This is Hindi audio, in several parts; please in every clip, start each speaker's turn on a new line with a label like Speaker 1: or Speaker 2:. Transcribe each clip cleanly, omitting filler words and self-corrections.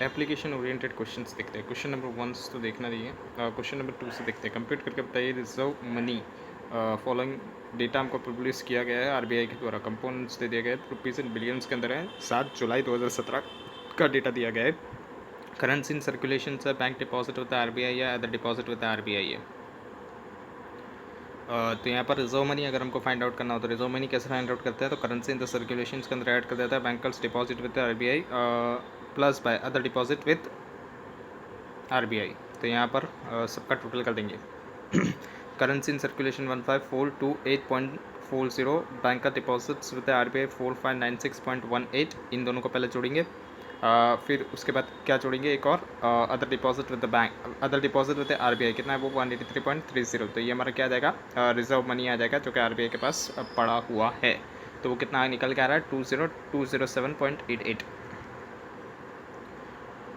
Speaker 1: एप्लीकेशन ओरिएंटेड क्वेश्चंस देखते हैं। क्वेश्चन नंबर 1 तो देखना नहीं है, क्वेश्चन नंबर 2 से देखते हैं। कंप्यूट करके बताइए रिजर्व मनी फॉलोइंग डेटा हमको पब्लिश किया गया है आरबीआई के द्वारा। कंपोनेंट्स दे दिए गए रुपीज़ इन बिलियंस के अंदर है। 7 जुलाई 2017 का डेटा दिया गया है। करेंसी इन सर्कुलेशन से बैंक डिपॉजिट होता है आरबीआई या अदर डिपॉजिट होता है आरबीआई है। तो यहाँ पर रिजर्व मनी अगर हमको फाइंड आउट करना हो तो रिजर्व मनी कैसे फाइंड आउट करते हैं, तो करेंसी इन द सर्कुलेशन के अंदर ऐड कर देता है bankers deposit with RBI plus by other deposit with RBI. तो यहाँ पर सबका टोटल कर देंगे। करेंसी इन सर्कुलेशन 1542.8.40, बैंक का डिपॉजिट्स विद आरबीआई 4596.18। इन दोनों को पहले जोड़ेंगे, फिर उसके बाद क्या जोड़ेंगे, एक और other deposit with the bank, other deposit with RBI कितना है वो 183.30। तो ये हमारा क्या आ जाएगा, रिजर्व मनी आ जाएगा जो कि आरबीआई के पास पड़ा हुआ है। तो वो कितना निकल के आ रहा है 20207.88।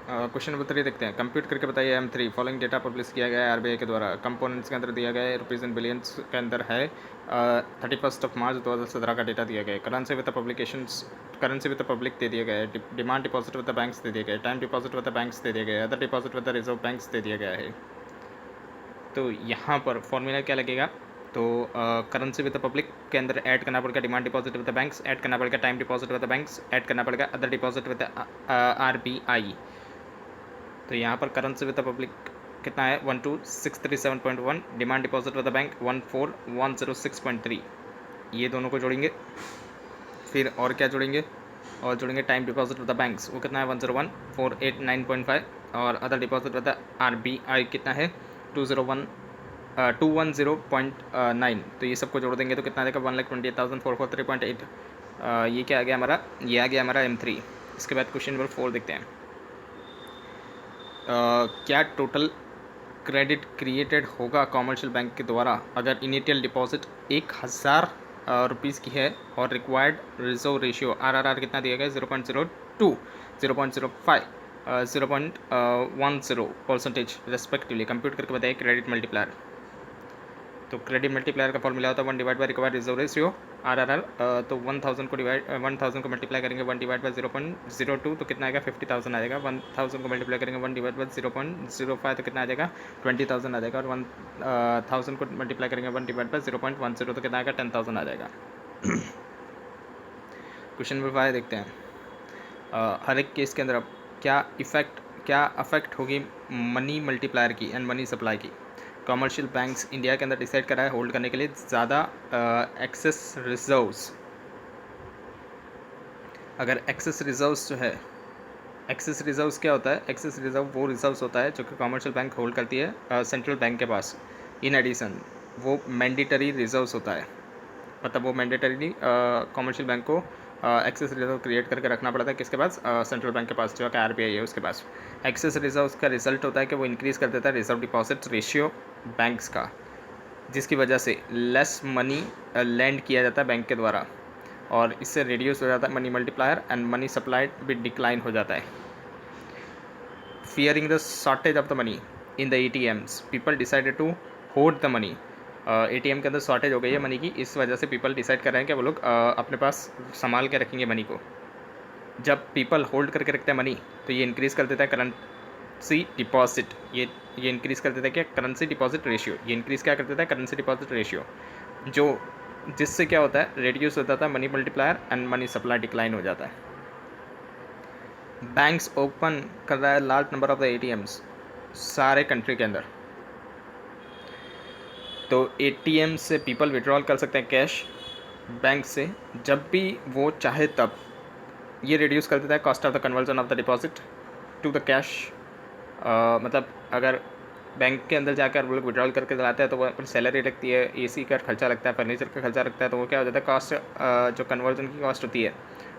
Speaker 1: क्वेश्चन नंबर 3 देखते हैं। कंप्यूट करके बताइए M3 फॉलोइंग डेटा पब्लिश किया गया है आरबीआई के द्वारा। कंपोनेंट्स के अंदर दिया गया है रुपीज़ इन बिलियंस के अंदर है। 31 मार्च 2017 का डेटा दिया गया है। Currency with the publications, currency with the public दे दिया गया है। Demand deposit with the banks दे दिया गया है। Time deposit with the banks दे दिया गया है। Other deposit with the reserve banks दे दिया गया है। तो यहाँ पर फॉर्मूला क्या लगेगा, तो करेंसी विद द पब्लिक के अंदर ऐड करना पड़ेगा demand deposit with the banks, add करना पड़ेगा time deposit with the banks, add करना पड़ेगा other deposit with the RBI. तो यहाँ पर करेंसी विद द पब्लिक कितना है 12637.1, demand deposit with the bank 14106.3। ये दोनों को जोड़ेंगे, फिर और क्या जोड़ेंगे, और जोड़ेंगे time deposit with the banks, वो कितना है 101,489.5, और other deposit with the RBI कितना है 210.9। तो ये सबको जोड़ देंगे तो कितना आ जाएगा 1,28,443.8। ये क्या आ गया हमारा, ये आ गया हमारा M3। इसके बाद क्वेश्चन नंबर 4 देखते हैं। क्या टोटल क्रेडिट क्रिएटेड होगा कॉमर्शियल बैंक के द्वारा अगर इनिशियल डिपॉजिट 1,000 रुपीज़ की है और रिक्वायर्ड रिजर्व रेशियो RRR कितना दिया गया है 0.02, 0.05, 0.10% रेस्पेक्टिवली। कंप्यूट करके बताइए क्रेडिट मल्टीप्लायर। तो क्रेडिट मल्टीप्लायर का फॉर्मूला होता है 1 divide by required reserve ratio RRR। तो 1000 को मल्टीप्लाई करेंगे 1 डिवाइड बाई 0.02 तो कितना आएगा 50,000 आ जाएगा। 1000 को मल्टीप्लाई करेंगे 1 डिवाइड बाई 0.05 तो कितना आ जाएगा 20,000 आ जाएगा। और 1000 को मल्टीप्लाई करेंगे 1 डिवाइड बाई 0.10 तो कितना आएगा 10,000 आ जाएगा। क्वेश्चन नंबर 5 देखते हैं। हर एक केस के अंदर अब क्या अफेक्ट होगी मनी मल्टीप्लायर की एंड मनी सप्लाई की। कमर्शियल बैंक्स इंडिया के अंदर डिसाइड करा है होल्ड करने के लिए ज़्यादा एक्सेस रिजर्व्स। अगर एक्सेस रिजर्व्स जो है, एक्सेस रिजर्व्स क्या होता है, एक्सेस रिजर्व वो रिजर्व्स होता है जो कि कमर्शियल बैंक होल्ड करती है सेंट्रल बैंक के पास। इन एडिशन वो मैंडेटरी रिजर्व्स होता है, मतलब वो मैंडेटरीली कमर्शियल बैंक को एक्सेस रिजर्व क्रिएट करके रखना पड़ता है किसके पास, सेंट्रल बैंक के पास जो कि आरबीआई है उसके पास। एक्सेस रिजर्व का रिजल्ट होता है कि वो इंक्रीज़ कर देता है रिजर्व डिपॉजिट रेशियो बैंक्स का, जिसकी वजह से लेस मनी लैंड किया जाता है बैंक के द्वारा, और इससे रिड्यूस हो जाता है money multiplier and money supply भी डिक्लाइन हो जाता है। Fearing the shortage of the money in the ATMs people decided to hold the money. ATM के अंदर शॉर्टेज हो गई है मनी की, इस वजह से पीपल डिसाइड कर रहे हैं कि वो लोग अपने पास संभाल के रखेंगे मनी को। जब पीपल होल्ड करके रखते हैं मनी तो ये इंक्रीज़ कर देता है करेंसी डिपॉजिट, ये इंक्रीज़ कर देता है क्या, करेंसी डिपॉजिट रेशियो। ये इंक्रीज़ क्या कर देता है, करेंसी डिपॉजिट रेशियो, जो जिससे क्या होता है रिड्यूस हो जाता है money multiplier and money supply decline हो जाता है। बैंक्स ओपन कर रहा है large number of the ATMs सारे कंट्री के अंदर। तो ATM से पीपल विड्रॉल कर सकते हैं कैश बैंक से जब भी वो चाहे तब। ये रिड्यूस कर देता है cost of the conversion of the deposit to the cash. मतलब अगर बैंक के अंदर जाकर वो लोग विड्रॉल करके लाते हैं तो वो अपनी सैलरी लगती है, AC का खर्चा लगता है, फर्नीचर का खर्चा लगता है, तो वो क्या हो जाता है कॉस्ट, जो कन्वर्जन की कॉस्ट होती है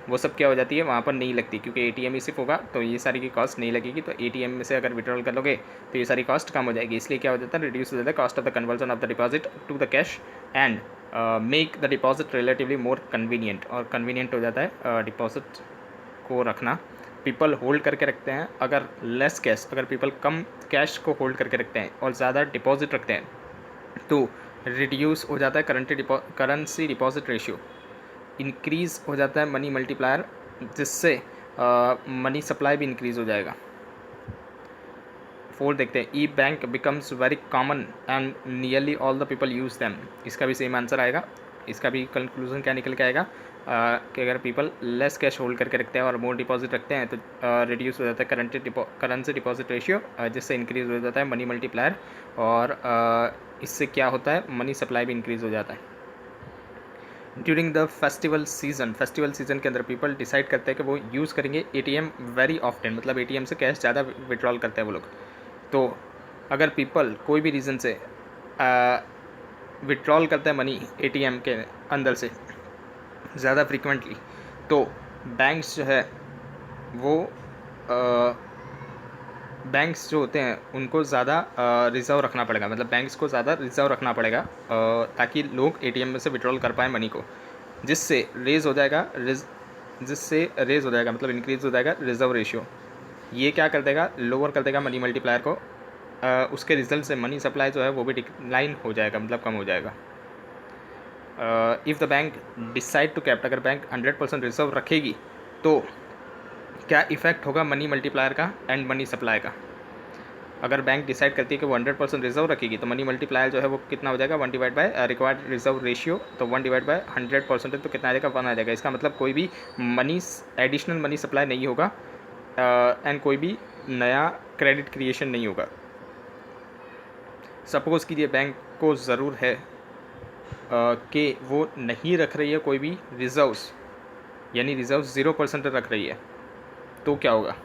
Speaker 1: वो सब क्या हो जाती है वहाँ पर नहीं लगती, क्योंकि ATM ही सिर्फ होगा तो ये सारी की कॉस्ट नहीं लगेगी। तो ATM में से अगर विड्रॉल कर लोगे तो ये सारी कॉस्ट कम हो जाएगी, इसलिए क्या हो जाता है रिड्यूस हो जाता है cost of the conversion of the deposit to the cash and make the deposit relatively more convenient, और कन्वीनियंट हो जाता है डिपॉजिट को रखना। पीपल होल्ड करके रखते हैं, अगर लेस कैश, अगर पीपल कम कैश को होल्ड करके रखते हैं और ज़्यादा डिपॉजिट रखते हैं तो रिड्यूस हो जाता है करेंसी डिपॉजिट रेशियो, इंक्रीज़ हो जाता है मनी मल्टीप्लायर, जिससे मनी सप्लाई भी इंक्रीज़ हो जाएगा। 4 देखते हैं, e bank becomes very common and nearly all the people use them. इसका भी सेम आंसर आएगा। इसका भी कंक्लूजन क्या निकल के आएगा कि अगर पीपल लेस कैश होल्ड करके रखते हैं और मोर डिपॉजिट रखते हैं तो रिड्यूस हो जाता है करेंसी डिपॉजिट रेशियो, जिससे इंक्रीज़ हो जाता है मनी मल्टीप्लायर, और इससे क्या होता है, मनी सप्लाई भी इंक्रीज़ हो जाता है। ड्यूरिंग द फेस्टिवल सीज़न के अंदर पीपल डिसाइड करते हैं कि वो यूज़ करेंगे एटीएम वेरी ऑफ्टन, मतलब एटीएम से कैश ज़्यादा विड्रॉल करते हैं वो लोग। तो अगर पीपल कोई भी रीज़न से विड्रॉल करते हैं मनी एटीएम के अंदर से ज़्यादा फ्रीक्वेंटली, तो बैंक्स जो है वो बैंक्स जो होते हैं उनको ज़्यादा रिज़र्व रखना पड़ेगा, मतलब बैंक्स को ज़्यादा रिज़र्व रखना पड़ेगा ताकि लोग एटीएम में से विड्रॉल कर पाएँ मनी को, जिससे रेज़ हो जाएगा मतलब इंक्रीज़ हो जाएगा रिज़र्व रेशियो। ये क्या कर देगा, लोअर कर देगा मनी मल्टीप्लायर को। उसके रिजल्ट से मनी सप्लाई जो है वो भी डिक्लाइन हो जाएगा, मतलब कम हो जाएगा। If the bank decide to kept, अगर बैंक 100% रिजर्व रखेगी तो क्या इफ़ेक्ट होगा मनी मल्टीप्लायर का एंड मनी सप्लाई का। अगर बैंक डिसाइड करती है कि वो 100% रिजर्व रखेगी तो मनी मल्टीप्लायर जो है वो कितना हो जाएगा, 1 divide by required reserve ratio, तो 1 डिवाइड बाय 100% तो कितना आ जाएगा, 1 आ जाएगा। इसका मतलब कोई भी मनी एडिशनल मनी सप्लाई नहीं होगा एंड कोई भी नया क्रेडिट क्रिएशन नहीं होगा। सपोज़ कीजिए बैंक को ज़रूर है कि वो नहीं रख रही है कोई भी रिज़र्व्स, यानी रिज़र्व 0% रख रही है, तो क्या होगा,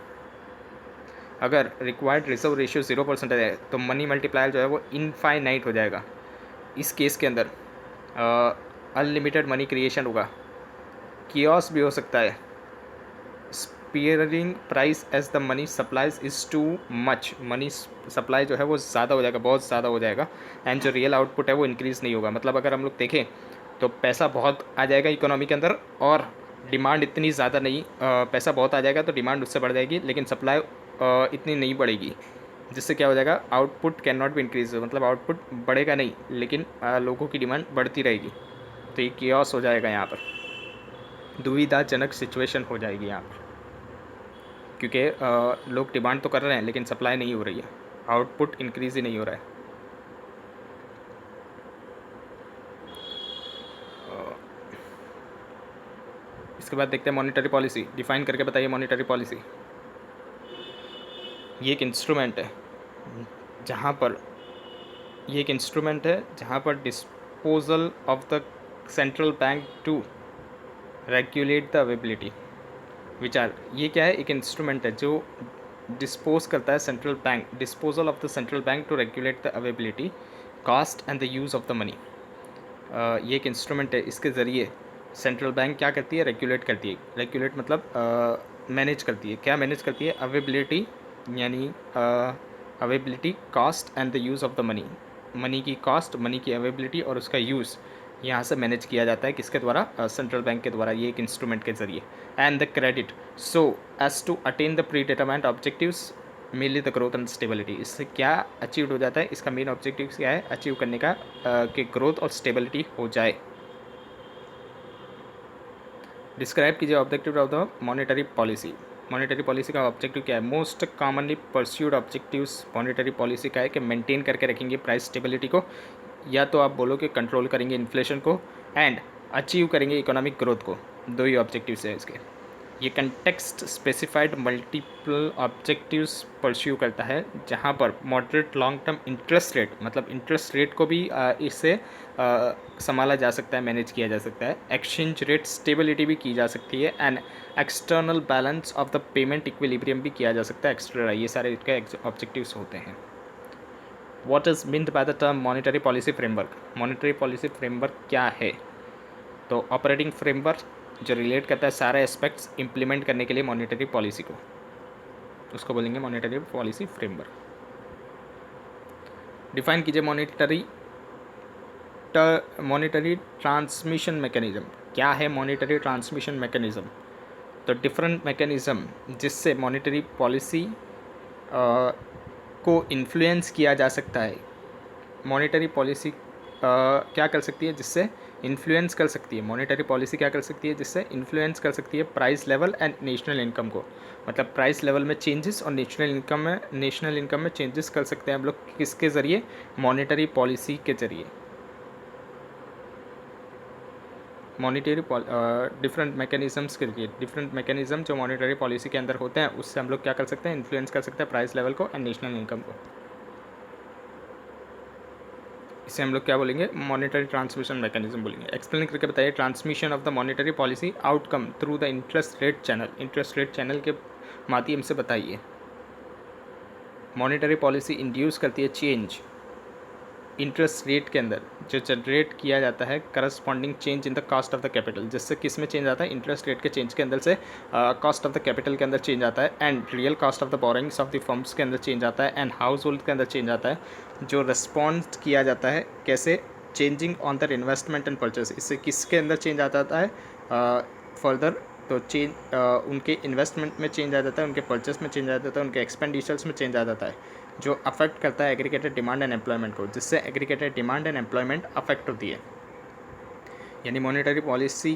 Speaker 1: अगर रिक्वायर्ड रिजर्व रेशियो 0% है तो मनी मल्टीप्लायर जो है वो इनफाइनाइट हो जाएगा। इस केस के अंदर अनलिमिटेड मनी क्रिएशन होगा, कियोस भी हो सकता है, स्पीयरिंग price as the money supplies is too much, money supply जो है वो ज़्यादा हो जाएगा, बहुत ज़्यादा हो जाएगा, एंड जो रियल आउटपुट है वो इंक्रीज़ नहीं होगा। मतलब अगर हम लोग देखें तो पैसा बहुत आ जाएगा इकोनॉमी के अंदर और डिमांड इतनी ज़्यादा नहीं, पैसा बहुत आ जाएगा तो डिमांड उससे बढ़ जाएगी, लेकिन सप्लाई इतनी नहीं बढ़ेगी, जिससे क्या हो जाएगा, output can not be increase, मतलब आउटपुट बढ़ेगा नहीं लेकिन लोगों की डिमांड बढ़ती रहेगी। तो ये कियोस हो जाएगा, यहाँ पर दुविधाजनक सिचुएशन हो जाएगी यहाँ पर, क्योंकि लोग डिमांड तो कर रहे हैं लेकिन सप्लाई नहीं हो रही है, आउटपुट इंक्रीज ही नहीं हो रहा है। इसके बाद देखते हैं मॉनेटरी पॉलिसी, डिफाइन करके बताइए मॉनेटरी पॉलिसी। ये एक इंस्ट्रूमेंट है जहाँ पर disposal of the central bank to regulate the availability. विचार, ये क्या है, एक इंस्ट्रूमेंट है जो डिस्पोज करता है central bank, disposal of the central bank to regulate the availability, cost and the use of the money. ये एक इंस्ट्रूमेंट है, इसके ज़रिए सेंट्रल बैंक क्या करती है, रेगुलेट करती है। रेगुलेट मतलब मैनेज करती है, क्या मैनेज करती है, अवेबिलिटी, यानी availability, cost and the use of the money, money की कॉस्ट, मनी की अवेबिलिटी और उसका यूज़ यहाँ से मैनेज किया जाता है, किसके द्वारा, सेंट्रल बैंक के द्वारा, ये एक इंस्ट्रूमेंट के ज़रिए। And the credit so as to attain the predetermined objectives mainly the growth and stability. इससे क्या अचीव हो जाता है, इसका मेन ऑब्जेक्टिव क्या है, अचीव करने का कि ग्रोथ और स्टेबिलिटी हो जाए। डिस्क्राइब कीजिए objective of the monetary policy. Monetary policy का ऑब्जेक्टिव क्या है, most commonly pursued objectives monetary policy का है कि मेंटेन करके रखेंगे प्राइस स्टेबिलिटी को, या तो आप बोलो कि कंट्रोल करेंगे इन्फ्लेशन को एंड अचीव करेंगे इकोनॉमिक ग्रोथ को, दो ही ऑब्जेक्टिव्स हैं इसके। ये context specified multiple objectives pursue करता है, जहाँ पर moderate long term interest rate, मतलब इंटरेस्ट रेट को भी इससे संभाला जा सकता है, मैनेज किया जा सकता है। एक्सचेंज रेट स्टेबिलिटी भी की जा सकती है and external balance of the payment equilibrium भी किया जा सकता है एक्स्ट्रा, ये सारे इसके ऑब्जेक्टिव्स होते हैं। What is meant by the term monetary policy framework. Monetary policy framework क्या है, तो ऑपरेटिंग फ्रेमवर्क जो रिलेट करता है सारे एस्पेक्ट्स इम्प्लीमेंट करने के लिए मॉनेटरी पॉलिसी को, उसको बोलेंगे मॉनेटरी पॉलिसी फ्रेमवर्क। डिफाइन कीजिए मॉनेटरी ट्रांसमिशन मैकेनिज्म। क्या है मॉनेटरी ट्रांसमिशन मैकेनिज्म, तो डिफरेंट मैकेनिज्म जिससे मॉनेटरी पॉलिसी को इन्फ्लुएंस किया जा सकता है। मॉनेटरी पॉलिसी क्या कर सकती है, जिससे इन्फ्लुएंस कर सकती है, मॉनेटरी पॉलिसी क्या कर सकती है, जिससे इन्फ्लुएंस कर सकती है price level and national income को। मतलब प्राइस लेवल में चेंजेस और नेशनल इनकम में चेंजेस कर सकते हैं हम लोग किसके ज़रिए, मॉनेटरी पॉलिसी के ज़रिए। मॉनिटरी डिफरेंट मैकेनिज़म्स के लिए, डिफरेंट मैकेनिज़्म जो मॉनेटरी पॉलिसी के अंदर होते हैं उससे हम लोग क्या कर सकते हैं, इन्फ्लुएंस कर सकते हैं प्राइस लेवल को एंड नेशनल इनकम को। इसे हम लोग क्या बोलेंगे, मॉनेटरी ट्रांसमिशन मैकेनिज्म बोलेंगे। एक्सप्लेन करके बताइए, transmission of the monetary policy outcome through the interest rate channel, interest rate channel के माध्यम से बताइए। मॉनेटरी पॉलिसी इंड्यूस करती है चेंज इंटरेस्ट रेट के अंदर जो जनरेट किया जाता है, corresponding change in the cost of the capital, जिससे किस में चेंज आता है, इंटरेस्ट रेट के चेंज के अंदर से कॉस्ट ऑफ द कैपिटल के अंदर चेंज आता है, and real cost of the borings of the firms के अंदर चेंज आता है, एंड हाउस होल्ड के अंदर चेंज आता है, जो रिस्पॉन्स किया जाता है कैसे, changing on the investment and purchase. इससे किसके अंदर चेंज आ जाता है फर्दर, तो चेंज उनके इन्वेस्टमेंट में चेंज आ जाता है, उनके परचेस में चेंज आ जाता है, उनके एक्सपेंडिचर्स में चेंज आ जाता है, जो अफेक्ट करता है एग्रीगेटेड डिमांड एंड एम्प्लॉयमेंट को, जिससे aggregated demand and employment affect होती है। यानी मॉनेटरी पॉलिसी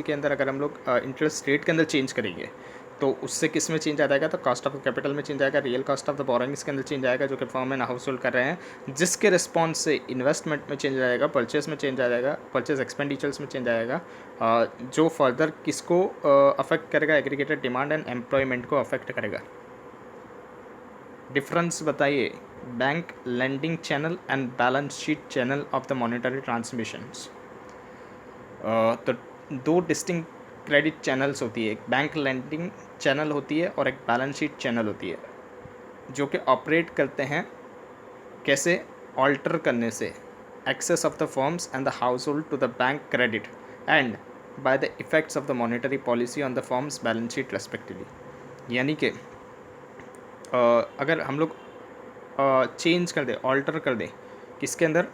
Speaker 1: के अंदर अगर हम लोग इंटरेस्ट रेट के अंदर चेंज करेंगे तो उससे किस में चेंज आ जाएगा, तो कॉस्ट ऑफ कैपिटल में चेंज आएगा, real cost of the borrowings के अंदर चेंज आएगा जो कि फर्म एंड हाउस होल्ड कर रहे हैं, जिसके रिस्पॉन्स से इन्वेस्टमेंट में चेंज आएगा, परचेस में चेंज आ जाएगा, परचेस एक्सपेंडिचर्स में चेंज आएगा, जो फर्दर किसको अफेक्ट करेगा, एग्रीगेटेड डिमांड एंड एम्प्लॉयमेंट को अफेक्ट करेगा। डिफरेंस बताइए, bank lending channel and balance sheet channel of the monetary transmissions. तो दो डिस्टिंक्ट क्रेडिट चैनल्स होती है, एक बैंक लेंडिंग चैनल होती है और एक बैलेंस शीट चैनल होती है, जो कि ऑपरेट करते हैं कैसे, ऑल्टर करने से access of the firms and the household to the bank credit and by the effects of the monetary policy on the firms balance sheet respectively. यानी कि अगर हम लोग चेंज कर दें, ऑल्टर कर दें किसके अंदर,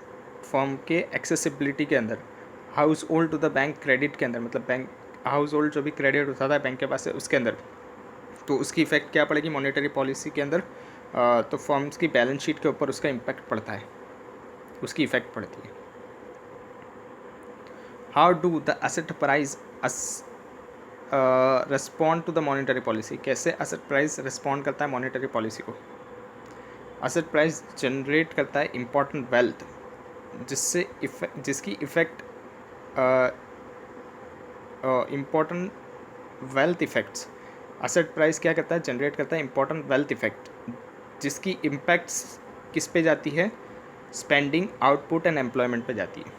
Speaker 1: फर्म के एक्सेसिबिलिटी के अंदर, household to the bank credit के अंदर, मतलब बैंक हाउस होल्ड जो भी क्रेडिट उठाता है बैंक के पास से उसके अंदर, तो उसकी इफेक्ट क्या पड़ेगी मॉनेटरी पॉलिसी के अंदर, तो फर्म्स की बैलेंस शीट के ऊपर उसका इम्पैक्ट पड़ता है, उसकी इफेक्ट पड़ती है। How do the asset price respond to the monetary policy, कैसे एसेट प्राइस रिस्पॉन्ड करता है मॉनेटरी पॉलिसी को। एसेट प्राइस जनरेट करता है इम्पॉर्टेंट वेल्थ, जिसकी effect important wealth effects. Asset price क्या करता है, जनरेट करता है इम्पॉर्टेंट वेल्थ इफ़ेक्ट, जिसकी इम्पैक्ट्स किस पे जाती है, स्पेंडिंग, आउटपुट एंड एम्प्लॉयमेंट पे जाती है।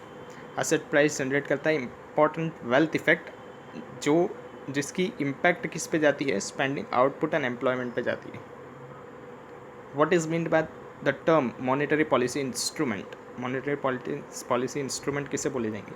Speaker 1: एसेट प्राइस जनरेट करता है इम्पॉर्टेंट वेल्थ इफ़ेक्ट, जिसकी इम्पैक्ट किस पे जाती है, स्पेंडिंग, आउटपुट एंड एम्प्लॉयमेंट पे जाती है। What is meant by the term monetary policy instrument, monetary policy instrument किसे बोले जाएंगे,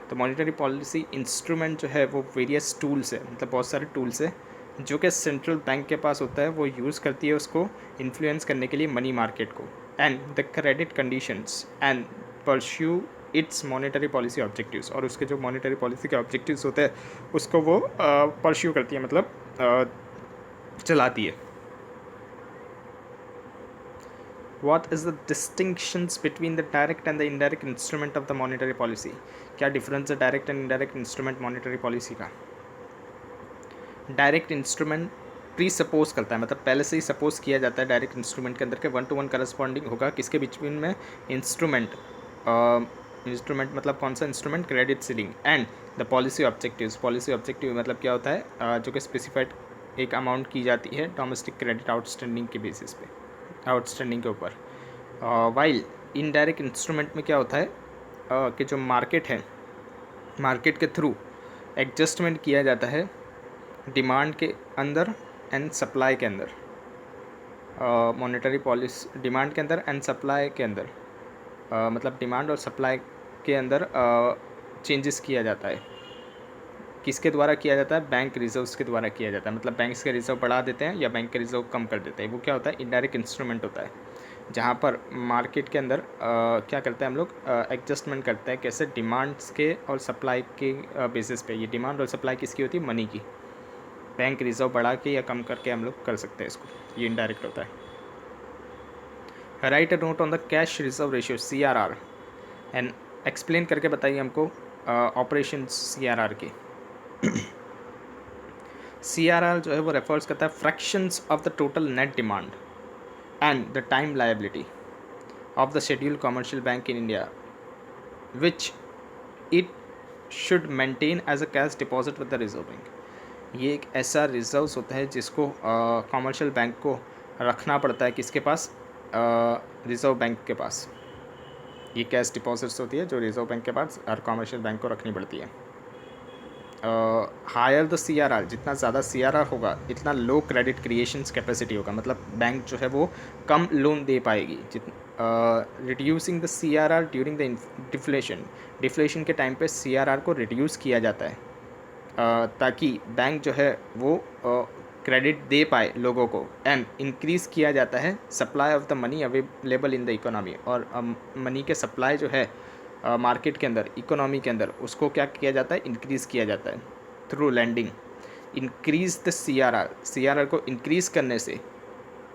Speaker 1: तो मॉनेटरी पॉलिसी इंस्ट्रूमेंट जो है वो वेरियस टूल्स है, मतलब बहुत सारे टूल्स है जो कि सेंट्रल बैंक के पास होता है, वो यूज़ करती है उसको इन्फ्लुएंस करने के लिए मनी मार्केट को and the credit conditions and pursue it's monetary policy objectives, और उसके जो मॉनेटरी पॉलिसी के ऑब्जेक्टिव्स होते हैं उसको वो परस्यू करती है, मतलब चलाती है। What is the distinctions between the direct and the indirect instrument of the monetary policy? क्या डिफरेंस है direct and indirect instrument monetary policy का। डायरेक्ट इंस्ट्रूमेंट प्री सपोज करता है, मतलब पहले से ही सपोज किया जाता है डायरेक्ट इंस्ट्रूमेंट के अंदर के 1-to-1 करस्पॉन्डिंग होगा किसके बीच में इंस्ट्रूमेंट, इंस्ट्रूमेंट मतलब कौन सा instrument, credit ceiling and the policy objectives. Policy objective मतलब क्या होता है, जो कि स्पेसिफाइड एक अमाउंट की जाती है डोमेस्टिक क्रेडिट आउटस्टैंडिंग के बेसिस पे, आउटस्टैंडिंग के ऊपर। वाइल इनडायरेक्ट इंस्ट्रूमेंट में क्या होता है कि जो मार्केट है, मार्केट के थ्रू एडजस्टमेंट किया जाता है डिमांड के अंदर एंड सप्लाई के अंदर, मॉनेटरी पॉलिसी डिमांड के अंदर एंड सप्लाई के अंदर, मतलब डिमांड और सप्लाई के अंदर चेंजेस किया जाता है। किसके द्वारा किया जाता है, बैंक रिजर्व्स के द्वारा किया जाता है, मतलब बैंक्स के रिजर्व बढ़ा देते हैं या बैंक के रिजर्व कम कर देते हैं, वो क्या होता है, इनडायरेक्ट इंस्ट्रूमेंट होता है, जहाँ पर मार्केट के अंदर क्या करते हैं हम लोग, एडजस्टमेंट करते हैं कैसे, डिमांड्स के और सप्लाई के बेसिस पे। ये डिमांड और सप्लाई किसकी होती है, मनी की, बैंक रिजर्व बढ़ा के या कम करके हम लोग कर सकते हैं इसको, ये इनडायरेक्ट होता है। Right a note on the cash reserve ratio CRR and explain करके बताइए हमको ऑपरेशन CRR के। CRR जो है वो रेफर्स करता है fractions of the total net demand and the time liability of the scheduled commercial bank in India which it should maintain as a cash deposit with the reserve bank. ये एक ऐसा रिजर्व्स होता है जिसको कमर्शियल बैंक को रखना पड़ता है, किसके पास? रिजर्व बैंक के पास। ये कैश डिपॉजिट्स होती है जो रिजर्व बैंक के पास और कमर्शियल बैंक को रखनी पड़ती है। हायर द CRR, जितना ज़्यादा CRR होगा इतना लो क्रेडिट क्रिएशंस कैपेसिटी होगा, मतलब बैंक जो है वो कम लोन दे पाएगी। Reducing the CRR during the deflation के टाइम पे CRR को रिड्यूस किया जाता है ताकि बैंक जो है वो क्रेडिट दे पाए लोगों को। एंड इंक्रीज़ किया जाता है supply of the money available in the economy, और मनी के सप्लाई जो है मार्केट के अंदर, इकोनॉमी के अंदर, उसको क्या किया जाता है? इंक्रीज़ किया जाता है through lending. Increase the CRR को इंक्रीज़ करने से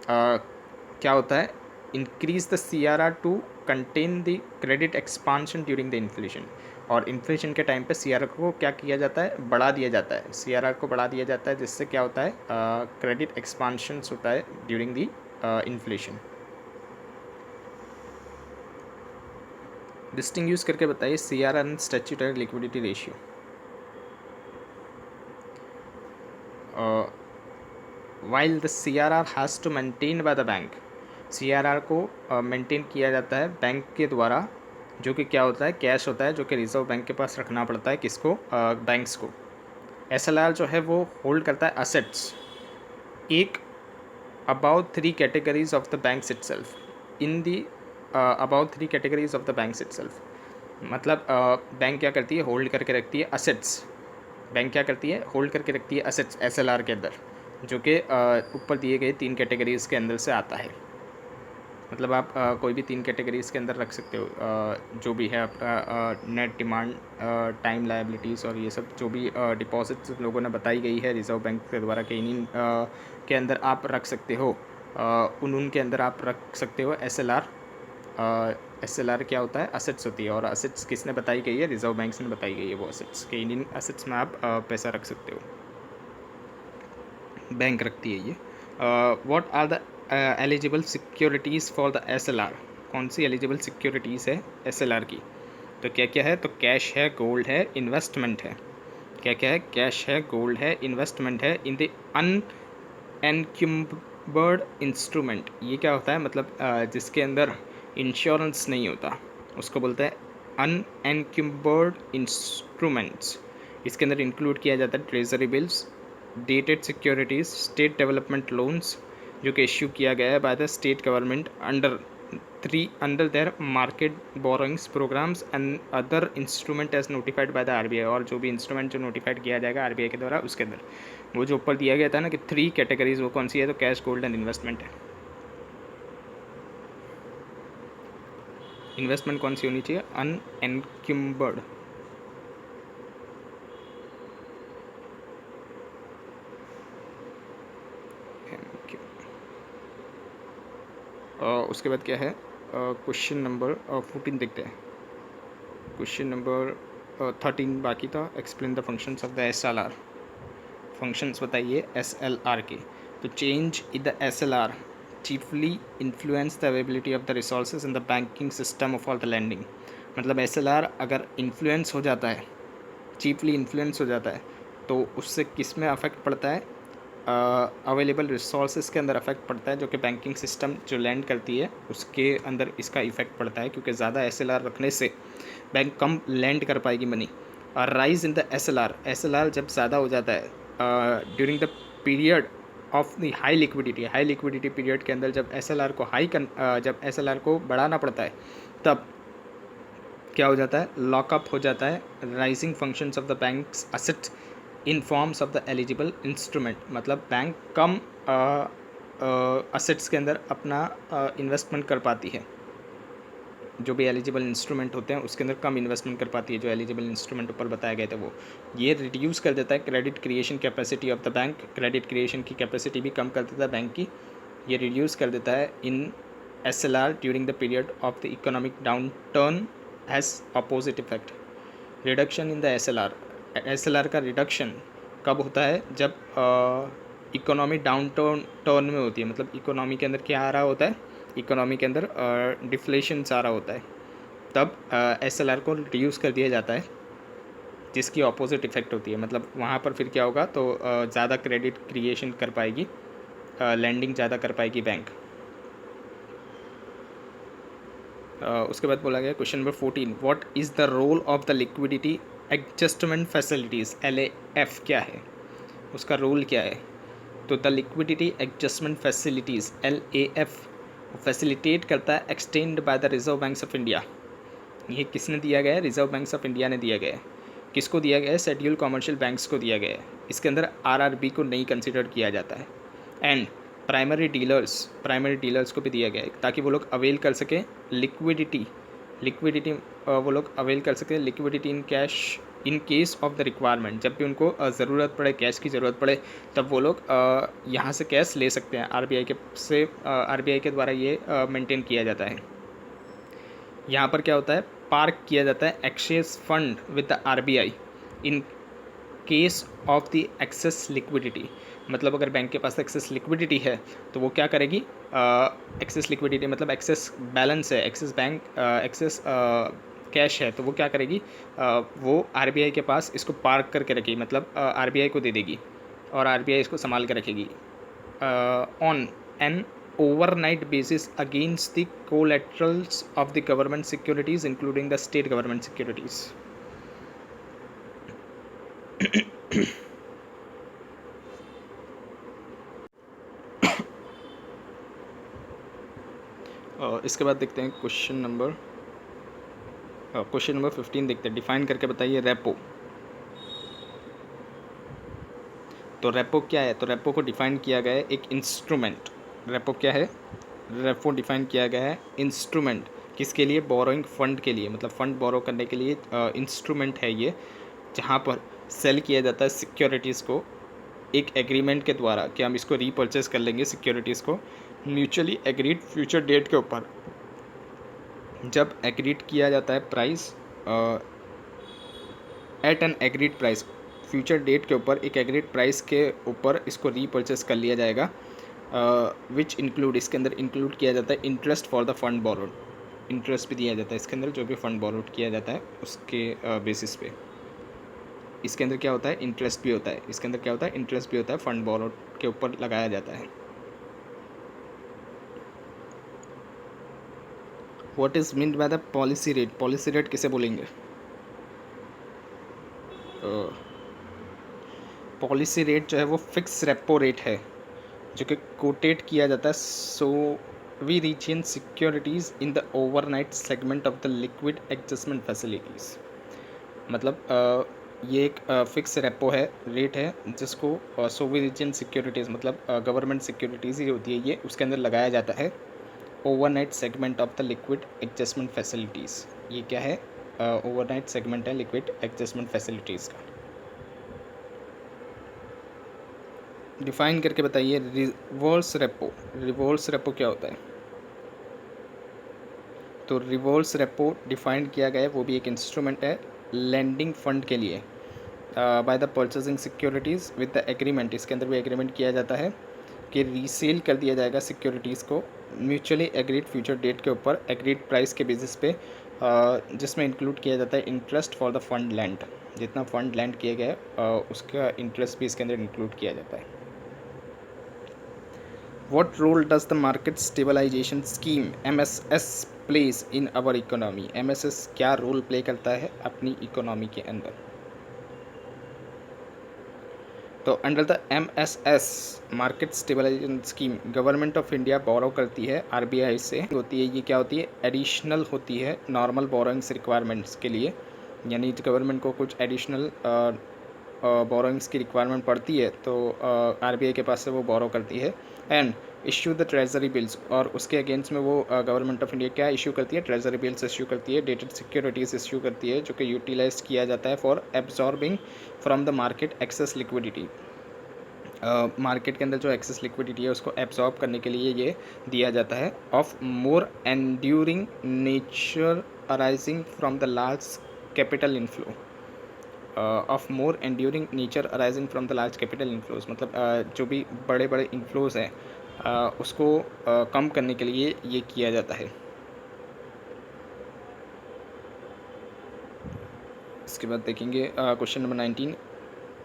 Speaker 1: क्या होता है? Increase the CRR to contain the credit expansion during the inflation. और इन्फ्लेशन के टाइम पे CRR को क्या किया जाता है? बढ़ा दिया जाता है। CRR को बढ़ा दिया जाता है जिससे क्या होता है? क्रेडिट एक्सपांशन होता है ड्यूरिंग द इन्फ्लेशन। डिस्टिंग्विश करके बताइए CRR and statutory liquidity ratio. While the CRR has to maintain by the bank, CRR को मेंटेन किया जाता है बैंक के द्वारा, जो कि क्या होता है? कैश होता है जो कि रिजर्व बैंक के पास रखना पड़ता है, किसको? बैंक्स को। SLR जो है वो होल्ड करता है असेट्स एक about 3 categories of the banks itself in the about 3 categories of the banks itself. मतलब बैंक क्या करती है? होल्ड करके रखती है असेट्स। बैंक क्या करती है? होल्ड करके रखती है असेट्स SLR के अंदर, जो कि ऊपर दिए गए 3 कैटेगरीज़ के अंदर से आता है। मतलब आप कोई भी 3 कैटेगरीज़ के अंदर रख सकते हो, जो भी है आपका नेट डिमांड, टाइम लायबिलिटीज़, और ये सब जो भी डिपॉजिट्स लोगों ने बताई गई है रिजर्व बैंक के द्वारा कि इन के अंदर आप रख सकते हो, उन के अंदर आप रख सकते हो SLR। SLR क्या होता है? असेट्स होती है, और असेट्स किसने बताई गई है? रिजर्व बैंक ने बताई गई है वो असेट्स, कि इन असेट्स में आप पैसा रख सकते हो, बैंक रखती है ये। What are the eligible securities for the SLR? कौन सी एलिजिबल सिक्योरिटीज़ है SLR की? तो क्या क्या है? तो कैश है, गोल्ड है, इन्वेस्टमेंट है। क्या क्या है? कैश है, गोल्ड है, इन्वेस्टमेंट है इन द अनएनक्यूम्बर्ड इंस्ट्रूमेंट। ये क्या होता है? मतलब जिसके अंदर इंश्योरेंस नहीं होता, उसको बोलते हैं अनएनक्यूम्बर्ड इंस्ट्रूमेंट्स। इसके अंदर इंक्लूड किया जाता है treasury bills, dated securities, state development loans जो कि इश्यू किया गया है by the state government under their market borrowings programmes and other instrument as notified by the RBI। और जो भी इंस्ट्रूमेंट जो नोटिफाइड किया जाएगा RBI के द्वारा, उसके अंदर वो जो ऊपर दिया गया था ना कि 3 कैटेगरीज, वो कौन सी है? तो कैश, गोल्ड एंड इन्वेस्टमेंट है। इन्वेस्टमेंट कौन सी होनी चाहिए? अनएनक्यूम्बर्ड। उसके बाद क्या है? क्वेश्चन नंबर 14 देखते हैं। क्वेश्चन नंबर 13 बाकी था। Explain the functions of the SLR। Functions बताइए SLR के। तो change in the SLR chiefly influence the availability of the resources in the banking system for the lending. मतलब SLR अगर इन्फ्लुएंस हो जाता है, चीफली इन्फ्लुएंस हो जाता है, तो उससे किस में अफेक्ट पड़ता है? अवेलेबल रिसोर्सेज के अंदर अफेक्ट पड़ता है, जो कि बैंकिंग सिस्टम जो लैंड करती है उसके अंदर इसका इफेक्ट पड़ता है, क्योंकि ज़्यादा SLR रखने से बैंक कम लैंड कर पाएगी मनी। और राइज इन द SLR जब ज़्यादा हो जाता है during the period of the high liquidity period के अंदर, जब SLR को बढ़ाना पड़ता है, तब क्या हो जाता है? लॉकअप हो जाता है rising functions of the banks assets in forms of the eligible instrument. मतलब बैंक कम असेट्स के अंदर अपना इन्वेस्टमेंट कर पाती है, जो भी एलिजिबल इंस्ट्रूमेंट होते हैं उसके अंदर कम इन्वेस्टमेंट कर पाती है, जो एलिजिबल इंस्ट्रूमेंट ऊपर बताए गए थे वो। ये रिड्यूस कर देता है credit creation capacity of the bank, credit creation की कैपेसिटी भी कम कर देता है बैंक की। ये रिड्यूस कर देता है इन SLR during the period of the economic down turn has opposite effect. Reduction in the SLR, SLR का रिडक्शन कब होता है? जब इकोनॉमी डाउन टर्न में होती है, मतलब इकोनॉमी के अंदर क्या आ रहा होता है, इकोनॉमी के अंदर डिफ्लेशन आ रहा होता है, तब SLR को रिड्यूस कर दिया जाता है, जिसकी अपोजिट इफेक्ट होती है। मतलब वहाँ पर फिर क्या होगा, तो ज़्यादा क्रेडिट क्रिएशन कर पाएगी, लैंडिंग ज़्यादा कर पाएगी बैंक। उसके बाद बोला गया question number 14, what is the role of the liquidity adjustment facilities, LAF क्या है, उसका रोल क्या है? तो the liquidity adjustment facilities LAF facilitate करता है extend by the reserve banks of India. ये किसने दिया गया है? रिजर्व बैंक्स ऑफ इंडिया ने दिया गया है। किसको दिया गया है? शेड्यूल कॉमर्शियल बैंक्स को दिया गया है। इसके अंदर RRB को नहीं कंसिडर किया जाता है। एंड प्राइमरी डीलर्स को भी दिया गया है, ताकि वो लोग अवेल कर सकें लिक्विडिटी वो लोग अवेल कर सकें liquidity in cash in case of the requirement. जब भी उनको ज़रूरत पड़े, कैश की ज़रूरत पड़े, तब वो लोग यहाँ से कैश ले सकते हैं। RBI के द्वारा ये मेंटेन किया जाता है। यहाँ पर क्या होता है? पार्क किया जाता है excess fund with the RBI in case of the excess liquidity. मतलब अगर बैंक के पास एक्सेस लिक्विडिटी है तो वो क्या करेगी? एक्सेस लिक्विडिटी मतलब एक्सेस बैलेंस है, एक्सेस कैश है, तो वो क्या करेगी? वो RBI के पास इसको पार्क करके रखेगी, मतलब RBI को दे देगी और RBI इसको संभाल के रखेगी on an overnight basis against the collaterals of the government securities including the state government securities. इसके बाद देखते हैं क्वेश्चन नंबर 15 देखते हैं। डिफाइन करके बताइए रेपो। तो रेपो क्या है? तो रेपो को डिफाइन किया गया है एक इंस्ट्रूमेंट। रेपो क्या है? रेपो डिफाइन किया गया है इंस्ट्रूमेंट। किसके लिए? बोरोइंग फंड के लिए, मतलब फंड बोरो करने के लिए इंस्ट्रूमेंट है ये, जहाँ पर सेल किया जाता है सिक्योरिटीज़ को एक एग्रीमेंट के द्वारा कि हम इसको रीपर्चेस कर लेंगे सिक्योरिटीज़ को म्यूचुअली एग्रीड फ्यूचर डेट के ऊपर। जब एग्रीड किया जाता है price at an agreed price, future date के ऊपर एक एग्रीड प्राइस के ऊपर इसको रीपर्चेस कर लिया जाएगा, विच इंक्लूड, इसके अंदर इंक्लूड किया जाता है interest for the fund borrowed. Interest भी दिया जाता है इसके अंदर, जो भी फंड बोरोड किया जाता है उसके बेसिस पे। इसके अंदर क्या होता है? इंटरेस्ट भी होता है। इसके अंदर क्या होता है? इंटरेस्ट भी होता है, फंड बोरोड के ऊपर लगाया जाता है। What is meant by the policy rate? Policy rate किसे बोलेंगे? पॉलिसी रेट जो है वो फिक्स रेपो रेट है, जो कि कोटेड किया जाता है sovereign securities in the overnight segment of the liquid adjustment facilities. मतलब ये एक फिक्स रेपो है, रेट है, जिसको सोवरेन सिक्योरिटीज़ मतलब गवर्नमेंट सिक्योरिटीज़ ही होती है ये, उसके अंदर लगाया जाता है overnight segment of the liquid adjustment facilities. ये क्या है? ओवरनाइट सेगमेंट है लिक्विड एडजस्टमेंट फैसिलिटीज़ का। डिफाइन करके बताइए रिवर्स रेपो। रिवर्स रेपो क्या होता है? तो रिवर्स रेपो डिफाइन किया गया है, वो भी एक इंस्ट्रूमेंट है लैंडिंग फंड के लिए by the purchasing securities with the agreement. इसके अंदर भी एग्रीमेंट किया जाता है कि रीसेल कर दिया जाएगा सिक्योरिटीज़ को म्यूचुअली एग्रीड फ्यूचर डेट के ऊपर एग्रीड प्राइस के बेसिस पे, जिसमें इंक्लूड किया जाता है interest for the fund land. जितना फंड लैंड किया गया है उसका इंटरेस्ट भी इसके अंदर इंक्लूड किया जाता है। What role does the market stabilization scheme MSS plays in our economy? MSS क्या रोल प्ले करता है अपनी इकोनॉमी के अंदर? तो under the MSS market stabilisation scheme government of India borrow करती है RBI से। होती है ये क्या होती है? एडिशनल होती है नॉर्मल बोरोइंग्स रिक्वायरमेंट्स के लिए, यानी गवर्नमेंट को कुछ एडिशनल बोरोइंग्स की रिक्वायरमेंट पड़ती है तो RBI के पास से वो बोरो करती है and issue the treasury bills, और उसके अगेंस्ट में वो गवर्नमेंट ऑफ इंडिया क्या इशू करती है? ट्रेजरी बिल्स इशू करती है, डेटेड सिक्योरिटीज़ इशू करती है, जो कि यूटिलाइज किया जाता है for absorbing from the market access liquidity. Market के अंदर जो एक्सेस लिक्विडिटी है उसको एब्जॉर्ब करने के लिए ये दिया जाता है of more enduring nature arising from the large capital inflow of more enduring nature arising from the large capital inflows, मतलब जो भी बड़े बड़े इनफ्लोज हैं उसको कम करने के लिए ये किया जाता है। इसके बाद देखेंगे question number 19,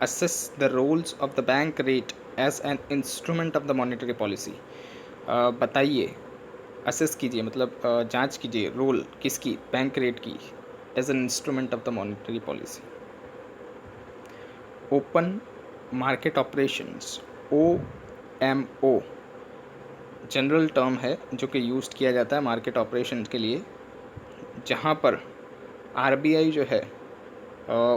Speaker 1: assess the roles of the bank rate as an instrument of the monetary policy। बताइए, assess कीजिए मतलब जांच कीजिए रोल किसकी, बैंक रेट की, as an instrument of the monetary policy. Open market operations, OMO general term है जो कि यूज किया जाता है मार्केट ऑपरेशन के लिए, जहाँ पर RBI जो है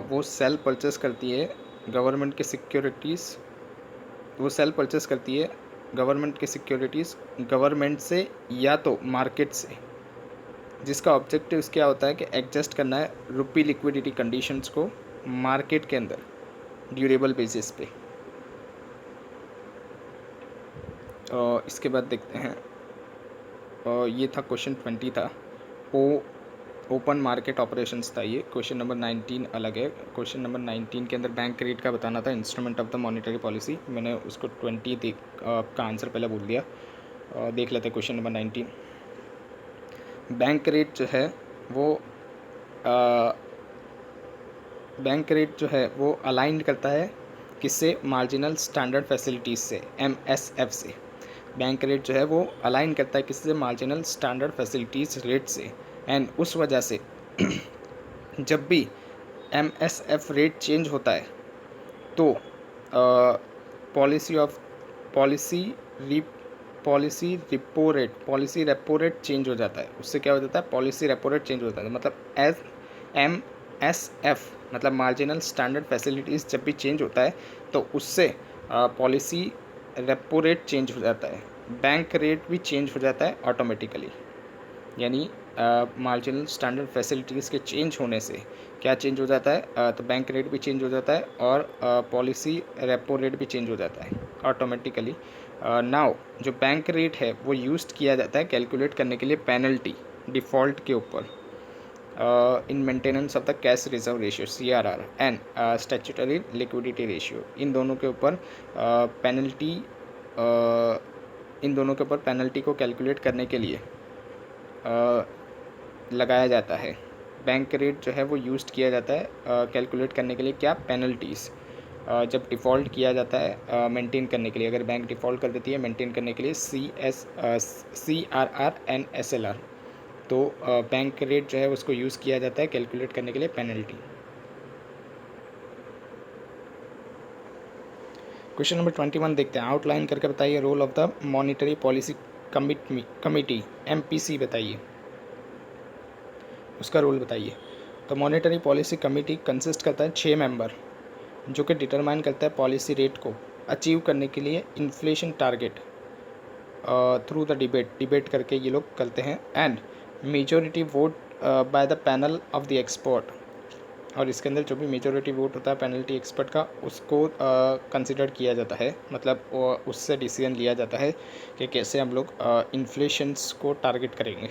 Speaker 1: वो सेल परचेस करती है गवर्नमेंट के सिक्योरिटीज़, वो सेल परचेस करती है गवर्नमेंट के सिक्योरिटीज़ गवर्नमेंट से या तो मार्केट से, जिसका ऑब्जेक्टिव क्या होता है कि एडजस्ट करना है रुपी लिक्विडिटी कंडीशंस को मार्केट के अंदर ड्यूरेबल बेसिस पे। इसके बाद देखते हैं, ये था क्वेश्चन 20 था, ओपन मार्केट ऑपरेशंस था ये। क्वेश्चन नंबर 19 अलग है। क्वेश्चन नंबर 19 के अंदर बैंक रेट का बताना था, instrument of the monetary policy. मैंने उसको 20 का आंसर पहले बोल दिया। देख लेते हैं क्वेश्चन नंबर 19। बैंक रेट जो है वो बैंक रेट जो है वो अलाइन करता है किससे, मार्जिनल स्टैंडर्ड फैसिलिटीज़ से, MSF से। बैंक रेट जो है वो अलाइन करता है किससे, मार्जिनल स्टैंडर्ड फैसिलिटीज़ रेट से। एंड उस वजह से जब भी MSF रेट चेंज होता है तो पॉलिसी रेपो रेट चेंज हो जाता है। उससे क्या हो जाता है, पॉलिसी रेपो रेट चेंज हो जाता है। मतलब एज MSF मतलब मार्जिनल स्टैंडर्ड फैसिलिटीज़ जब भी चेंज होता है तो उससे पॉलिसी रेपो रेट चेंज हो जाता है, बैंक रेट भी चेंज हो जाता है ऑटोमेटिकली। यानी मार्जिनल स्टैंडर्ड फैसिलिटीज़ के चेंज होने से क्या चेंज हो जाता है, तो बैंक रेट भी चेंज हो जाता है और पॉलिसी रेपो रेट भी चेंज हो जाता है ऑटोमेटिकली। नाउ जो बैंक रेट है वो यूज़ किया जाता है कैलकुलेट करने के लिए पेनल्टी डिफ़ॉल्ट के ऊपर, in maintenance of the cash reserve ratio CRR and statutory liquidity ratio. इन दोनों के ऊपर पेनल्टी को कैलकुलेट करने के लिए लगाया जाता है। बैंक रेट जो है वो यूज़ किया जाता है कैलकुलेट करने के लिए, क्या, पेनल्टीज़ जब डिफ़ॉल्ट किया जाता है मेंटेन करने के लिए। अगर बैंक डिफ़ॉल्ट कर देती है मेंटेन करने के लिए CRR एंड SLR, तो बैंक रेट जो है उसको यूज़ किया जाता है कैलकुलेट करने के लिए पेनल्टी। क्वेश्चन नंबर 21 देखते हैं, आउटलाइन करके बताइए role of the monetary policy committee MPC बताइए, उसका रोल बताइए। तो मॉनेटरी पॉलिसी कमेटी कंसिस्ट करता है 6 मेंबर, जो कि डिटरमाइन करता है पॉलिसी रेट को अचीव करने के लिए inflation target through the debate करके ये लोग करते हैं। And majority vote by the panel of the expert, और इसके अंदर जो भी मेजॉरिटी वोट होता है पेनल्टी एक्सपर्ट का उसको कंसिडर किया जाता है, मतलब उससे डिसीजन लिया जाता है कि कैसे हम लोग इन्फ्लेशंस को टारगेट करेंगे।